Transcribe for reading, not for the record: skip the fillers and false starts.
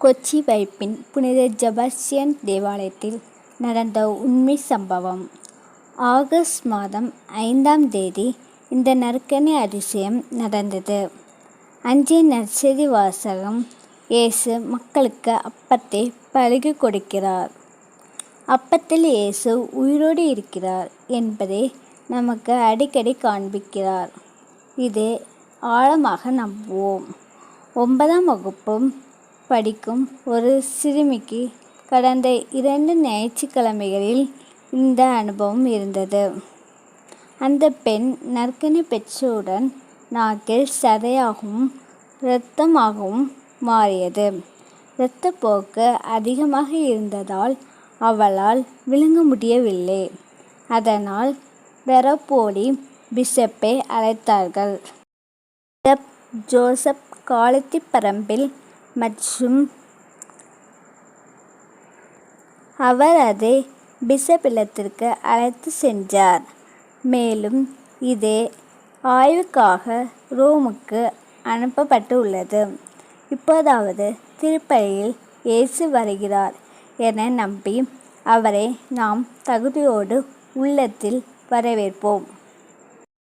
கொச்சி வைப்பின் புனித செபஸ்டியன் தேவாலயத்தில் நடந்த உண்மை சம்பவம். ஆகஸ்ட் மாதம் 5ஆம் தேதி இந்த நற்கருணை அதிசயம் நடந்தது. அன்றைய நற்செய்தி வாசகம், இயேசு மக்களுக்கு அப்பத்தை பருகி கொடுக்கிறார். அப்பத்தில் இயேசு உயிரோடு இருக்கிறார் என்பதை நமக்கு அடிக்கடி காண்பிக்கிறார். இதை ஆழமாக நம்புவோம். 9ஆம் வகுப்பு படிக்கும் ஒரு சிறுமிக்கு கடந்த 2 ஞாயிற்றுக்கிழமைகளில் இந்த அனுபவம் இருந்தது. அந்த பெண் நற்கருணை பெற்றவுடன் நாக்கில் சதையாகவும் இரத்தமாகவும் மாறியது. இரத்தப்போக்கு அதிகமாக இருந்ததால் அவளால் விழுங்க முடியவில்லை. அதனால் வெரபோடி பிஷப்பை அழைத்தார்கள். பிஷப் ஜோசப் காலத்திப்பரம்பில் மற்றும் அவர் அதை பிஷப் இல்லத்திற்கு அழைத்து சென்றார். மேலும் இதே ஆய்வுக்காக ரோமுக்கு அனுப்பப்பட்டுள்ளது. இப்போதாவது திருப்பலியில் இயேசு வருகிறார் என நம்பி அவரை நாம் தகுதியோடு உள்ளத்தில் வரவேற்போம்.